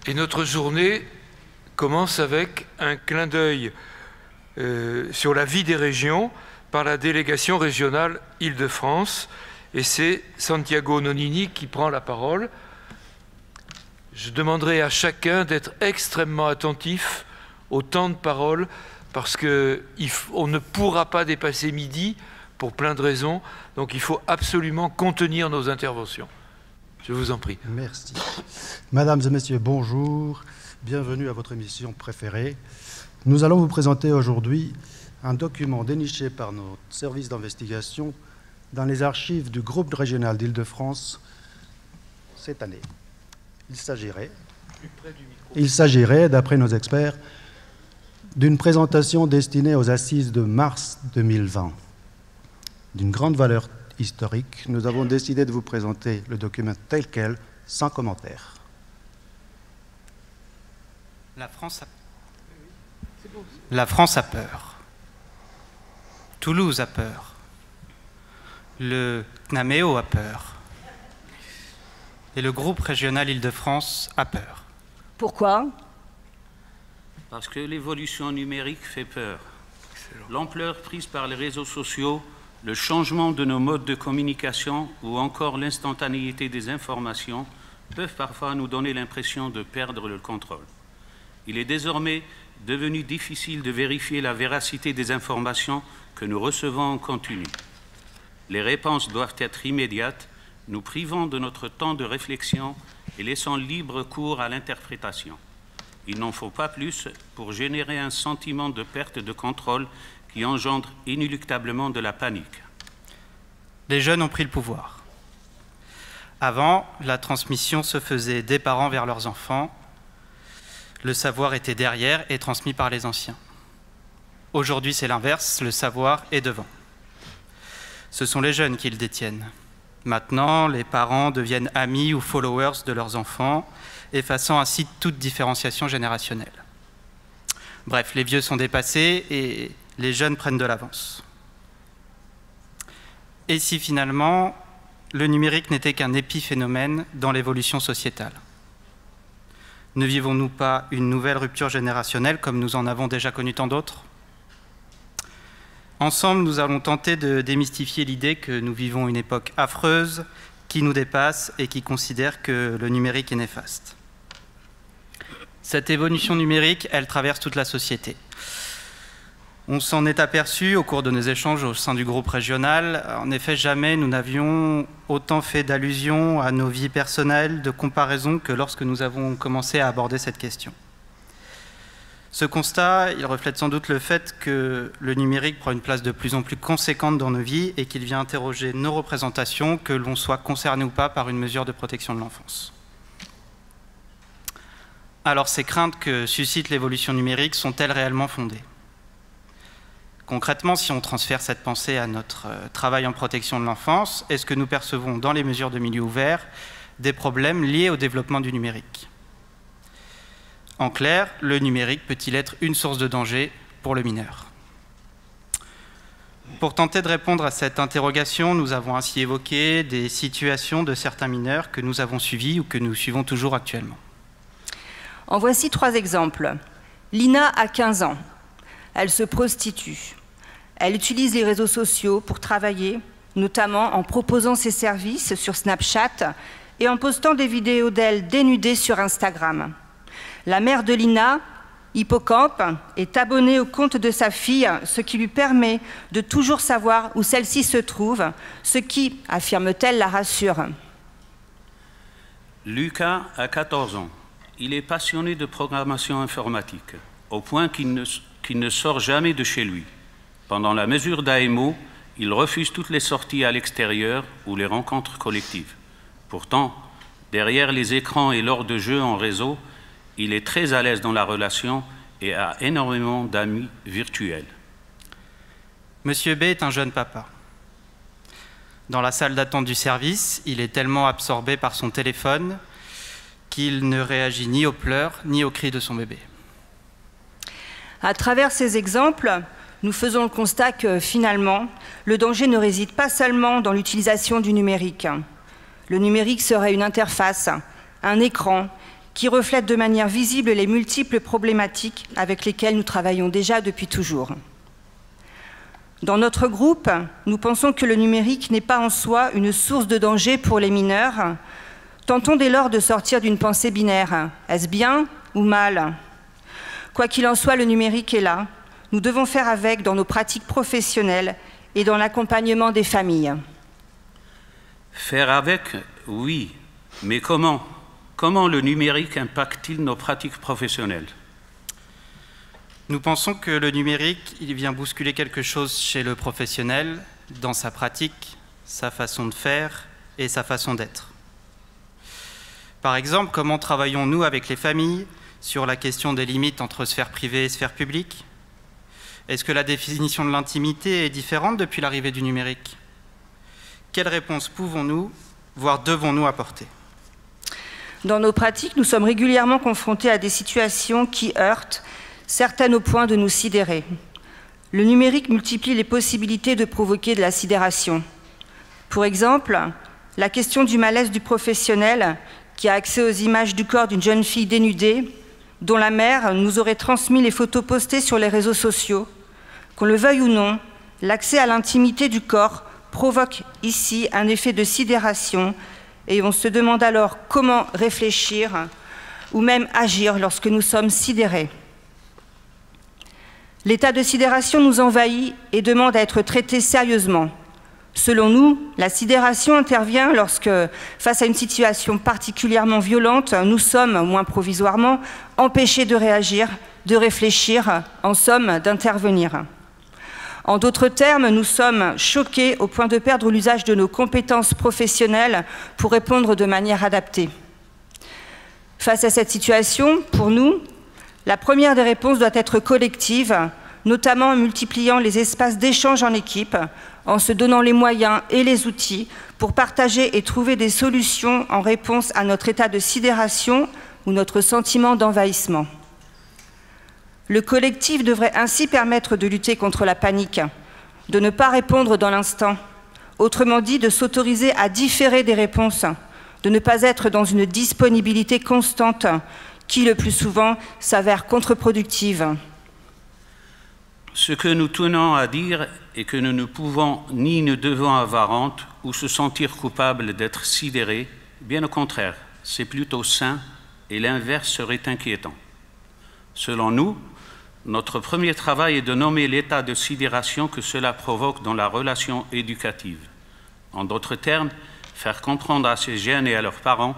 Et notre journée commence avec un clin d'œil sur la vie des régions par la délégation régionale Île-de-France. Et c'est Santiago Nonini qui prend la parole. Je demanderai à chacun d'être extrêmement attentif au temps de parole parce qu'on ne pourra pas dépasser midi pour plein de raisons. Donc il faut absolument contenir nos interventions. Je vous en prie. Merci. Mesdames et messieurs, bonjour. Bienvenue à votre émission préférée. Nous allons vous présenter aujourd'hui un document déniché par notre service d'investigation dans les archives du groupe régional d'Île-de-France cette année. Il s'agirait, d'après nos experts, d'une présentation destinée aux assises de mars 2020. D'une grande valeur historique, nous avons décidé de vous présenter le document tel quel, sans commentaire. La France a peur. Toulouse a peur. Le CNAMEO a peur. Et le groupe régional Île-de-France a peur. Pourquoi? Parce que l'évolution numérique fait peur. L'ampleur prise par les réseaux sociaux, le changement de nos modes de communication ou encore l'instantanéité des informations peuvent parfois nous donner l'impression de perdre le contrôle. Il est désormais devenu difficile de vérifier la véracité des informations que nous recevons en continu. Les réponses doivent être immédiates, nous privant de notre temps de réflexion et laissant libre cours à l'interprétation. Il n'en faut pas plus pour générer un sentiment de perte de contrôle qui engendre inéluctablement de la panique. Les jeunes ont pris le pouvoir. Avant, la transmission se faisait des parents vers leurs enfants. Le savoir était derrière et transmis par les anciens. Aujourd'hui, c'est l'inverse, le savoir est devant. Ce sont les jeunes qui le détiennent. Maintenant, les parents deviennent amis ou followers de leurs enfants, effaçant ainsi toute différenciation générationnelle. Bref, les vieux sont dépassés et les jeunes prennent de l'avance. Et si finalement, le numérique n'était qu'un épiphénomène dans l'évolution sociétale? Ne vivons-nous pas une nouvelle rupture générationnelle comme nous en avons déjà connu tant d'autres? Ensemble, nous allons tenter de démystifier l'idée que nous vivons une époque affreuse, qui nous dépasse et qui considère que le numérique est néfaste. Cette évolution numérique, elle traverse toute la société. On s'en est aperçu au cours de nos échanges au sein du groupe régional. En effet, jamais nous n'avions autant fait d'allusions à nos vies personnelles, de comparaisons que lorsque nous avons commencé à aborder cette question. Ce constat, il reflète sans doute le fait que le numérique prend une place de plus en plus conséquente dans nos vies et qu'il vient interroger nos représentations, que l'on soit concerné ou pas par une mesure de protection de l'enfance. Alors, ces craintes que suscite l'évolution numérique sont-elles réellement fondées? Concrètement, si on transfère cette pensée à notre travail en protection de l'enfance, est-ce que nous percevons dans les mesures de milieu ouvert des problèmes liés au développement du numérique? En clair, le numérique peut-il être une source de danger pour le mineur? Pour tenter de répondre à cette interrogation, nous avons ainsi évoqué des situations de certains mineurs que nous avons suivis ou que nous suivons toujours actuellement. En voici 3 exemples. Lina a 15 ans. Elle se prostitue. Elle utilise les réseaux sociaux pour travailler, notamment en proposant ses services sur Snapchat et en postant des vidéos d'elle dénudée sur Instagram. La mère de Lina, Hippocampe, est abonnée au compte de sa fille, ce qui lui permet de toujours savoir où celle-ci se trouve, ce qui, affirme-t-elle, la rassure. Lucas a 14 ans. Il est passionné de programmation informatique, au point qu'il ne sort jamais de chez lui. Pendant la mesure d'AMO, il refuse toutes les sorties à l'extérieur ou les rencontres collectives. Pourtant, derrière les écrans et lors de jeux en réseau, il est très à l'aise dans la relation et a énormément d'amis virtuels. Monsieur B est un jeune papa. Dans la salle d'attente du service, il est tellement absorbé par son téléphone qu'il ne réagit ni aux pleurs ni aux cris de son bébé. À travers ces exemples, nous faisons le constat que finalement, le danger ne réside pas seulement dans l'utilisation du numérique. Le numérique serait une interface, un écran, qui reflète de manière visible les multiples problématiques avec lesquelles nous travaillons déjà depuis toujours. Dans notre groupe, nous pensons que le numérique n'est pas en soi une source de danger pour les mineurs. Tentons dès lors de sortir d'une pensée binaire. Est-ce bien ou mal? Quoi qu'il en soit, le numérique est là. Nous devons faire avec dans nos pratiques professionnelles et dans l'accompagnement des familles. Faire avec, oui, mais comment? Comment le numérique impacte-t-il nos pratiques professionnelles? Nous pensons que le numérique, il vient bousculer quelque chose chez le professionnel, dans sa pratique, sa façon de faire et sa façon d'être. Par exemple, comment travaillons-nous avec les familles sur la question des limites entre sphère privée et sphère publique? Est-ce que la définition de l'intimité est différente depuis l'arrivée du numérique? Quelles réponses pouvons-nous, voire devons-nous apporter? Dans nos pratiques, nous sommes régulièrement confrontés à des situations qui heurtent certaines au point de nous sidérer. Le numérique multiplie les possibilités de provoquer de la sidération. Pour exemple, la question du malaise du professionnel qui a accès aux images du corps d'une jeune fille dénudée, dont la mère nous aurait transmis les photos postées sur les réseaux sociaux. Qu'on le veuille ou non, l'accès à l'intimité du corps provoque ici un effet de sidération et on se demande alors comment réfléchir ou même agir lorsque nous sommes sidérés. L'état de sidération nous envahit et demande à être traité sérieusement. Selon nous, la sidération intervient lorsque, face à une situation particulièrement violente, nous sommes, au moins provisoirement, empêchés de réagir, de réfléchir, en somme, d'intervenir. En d'autres termes, nous sommes choqués au point de perdre l'usage de nos compétences professionnelles pour répondre de manière adaptée. Face à cette situation, pour nous, la première des réponses doit être collective, notamment en multipliant les espaces d'échange en équipe, en se donnant les moyens et les outils pour partager et trouver des solutions en réponse à notre état de sidération ou notre sentiment d'envahissement. Le collectif devrait ainsi permettre de lutter contre la panique, de ne pas répondre dans l'instant, autrement dit de s'autoriser à différer des réponses, de ne pas être dans une disponibilité constante qui, le plus souvent, s'avère contre-productive. Ce que nous tenons à dire est que nous ne pouvons ni ne devons avoir honte ou se sentir coupable d'être sidérés. Bien au contraire, c'est plutôt sain et l'inverse serait inquiétant. Selon nous, notre premier travail est de nommer l'état de sidération que cela provoque dans la relation éducative. En d'autres termes, faire comprendre à ces jeunes et à leurs parents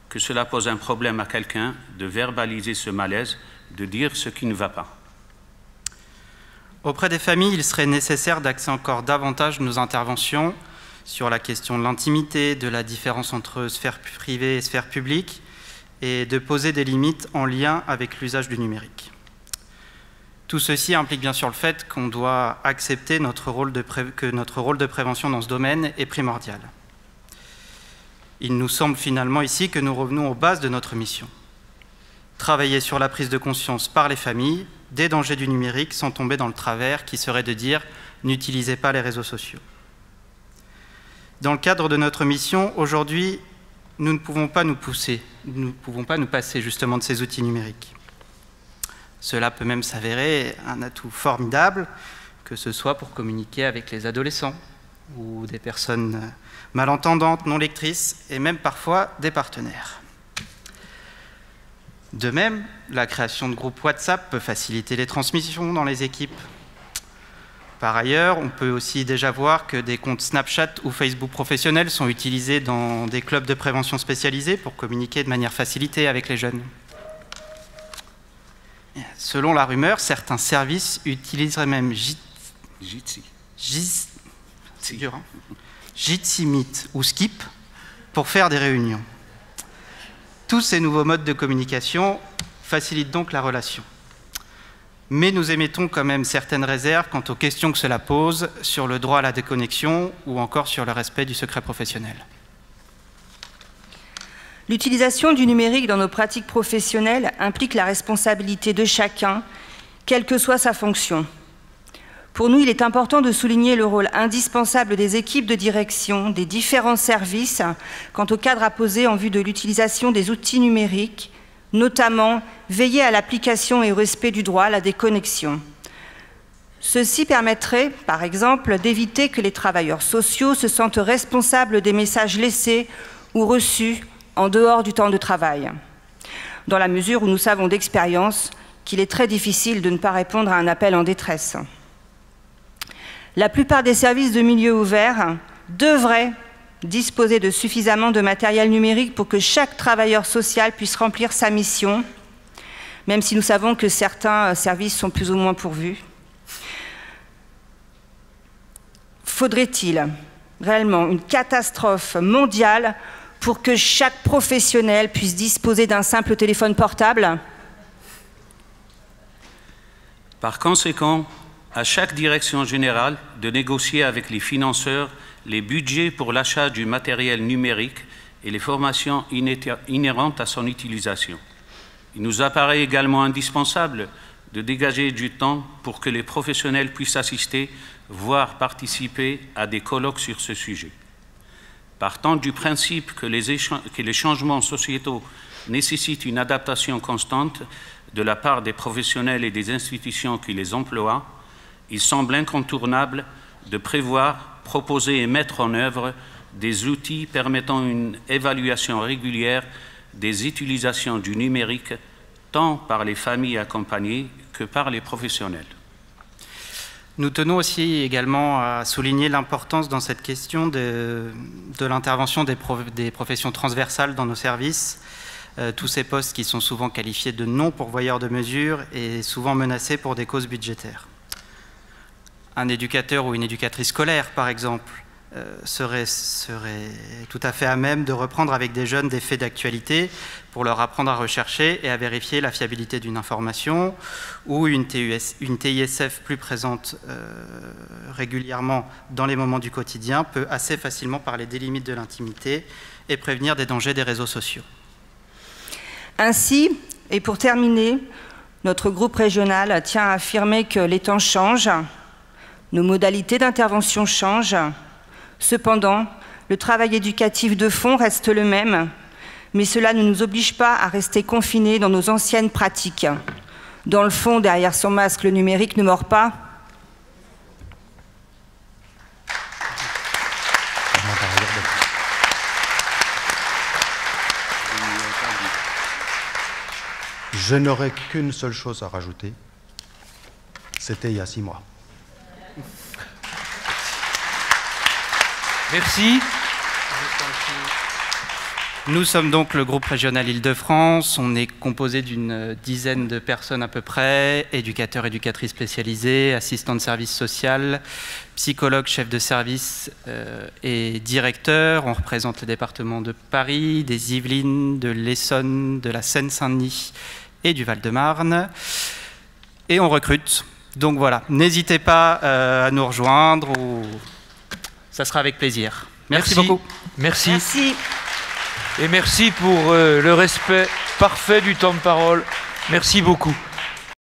que cela pose un problème à quelqu'un, de verbaliser ce malaise, de dire ce qui ne va pas. Auprès des familles, il serait nécessaire d'axer encore davantage nos interventions sur la question de l'intimité, de la différence entre sphère privée et sphère publique, et de poser des limites en lien avec l'usage du numérique. Tout ceci implique bien sûr le fait qu'on doit accepter que notre rôle de prévention dans ce domaine est primordial. Il nous semble finalement ici que nous revenons aux bases de notre mission. Travailler sur la prise de conscience par les familles des dangers du numérique sans tomber dans le travers qui serait de dire « n'utilisez pas les réseaux sociaux ». Dans le cadre de notre mission, aujourd'hui, nous ne pouvons pas nous passer justement de ces outils numériques. Cela peut même s'avérer un atout formidable, que ce soit pour communiquer avec les adolescents ou des personnes malentendantes, non lectrices, et même parfois des partenaires. De même, la création de groupes WhatsApp peut faciliter les transmissions dans les équipes. Par ailleurs, on peut aussi déjà voir que des comptes Snapchat ou Facebook professionnels sont utilisés dans des clubs de prévention spécialisés pour communiquer de manière facilitée avec les jeunes. Selon la rumeur, certains services utiliseraient même Jitsi Meet ou Skip pour faire des réunions. Tous ces nouveaux modes de communication facilitent donc la relation. Mais nous émettons quand même certaines réserves quant aux questions que cela pose sur le droit à la déconnexion ou encore sur le respect du secret professionnel. L'utilisation du numérique dans nos pratiques professionnelles implique la responsabilité de chacun, quelle que soit sa fonction. Pour nous, il est important de souligner le rôle indispensable des équipes de direction, des différents services, quant au cadre à poser en vue de l'utilisation des outils numériques, notamment veiller à l'application et au respect du droit à la déconnexion. Ceci permettrait, par exemple, d'éviter que les travailleurs sociaux se sentent responsables des messages laissés ou reçus en dehors du temps de travail, dans la mesure où nous savons d'expérience qu'il est très difficile de ne pas répondre à un appel en détresse. La plupart des services de milieu ouvert devraient disposer de suffisamment de matériel numérique pour que chaque travailleur social puisse remplir sa mission, même si nous savons que certains services sont plus ou moins pourvus. Faudrait-il réellement une catastrophe mondiale pour que chaque professionnel puisse disposer d'un simple téléphone portable? Par conséquent, à chaque direction générale de négocier avec les financeurs les budgets pour l'achat du matériel numérique et les formations inhérentes à son utilisation. Il nous apparaît également indispensable de dégager du temps pour que les professionnels puissent assister, voire participer à des colloques sur ce sujet. Partant du principe que les changements sociétaux nécessitent une adaptation constante de la part des professionnels et des institutions qui les emploient, il semble incontournable de prévoir, proposer et mettre en œuvre des outils permettant une évaluation régulière des utilisations du numérique, tant par les familles accompagnées que par les professionnels. Nous tenons aussi également à souligner l'importance dans cette question de l'intervention des professions transversales dans nos services, tous ces postes qui sont souvent qualifiés de non-pourvoyeurs de mesures et souvent menacés pour des causes budgétaires. Un éducateur ou une éducatrice scolaire, par exemple, serait tout à fait à même de reprendre avec des jeunes des faits d'actualité pour leur apprendre à rechercher et à vérifier la fiabilité d'une information, ou une TISF plus présente régulièrement dans les moments du quotidien peut assez facilement parler des limites de l'intimité et prévenir des dangers des réseaux sociaux. Ainsi, et pour terminer, notre groupe régional tient à affirmer que les temps changent, nos modalités d'intervention changent. Cependant, le travail éducatif de fond reste le même, mais cela ne nous oblige pas à rester confinés dans nos anciennes pratiques. Dans le fond, derrière son masque, le numérique ne mord pas. Je n'aurais qu'une seule chose à rajouter. C'était il y a 6 mois. Merci. Nous sommes donc le groupe régional Île-de-France. On est composé d'une dizaine de personnes à peu près, éducateurs, éducatrices spécialisés, assistants de service social, psychologues, chefs de service et directeurs. On représente le département de Paris, des Yvelines, de l'Essonne, de la Seine-Saint-Denis et du Val-de-Marne. Et on recrute. Donc voilà, n'hésitez pas à nous rejoindre. Ça sera avec plaisir. Merci beaucoup. Merci. Merci. Et merci pour le respect parfait du temps de parole. Merci beaucoup.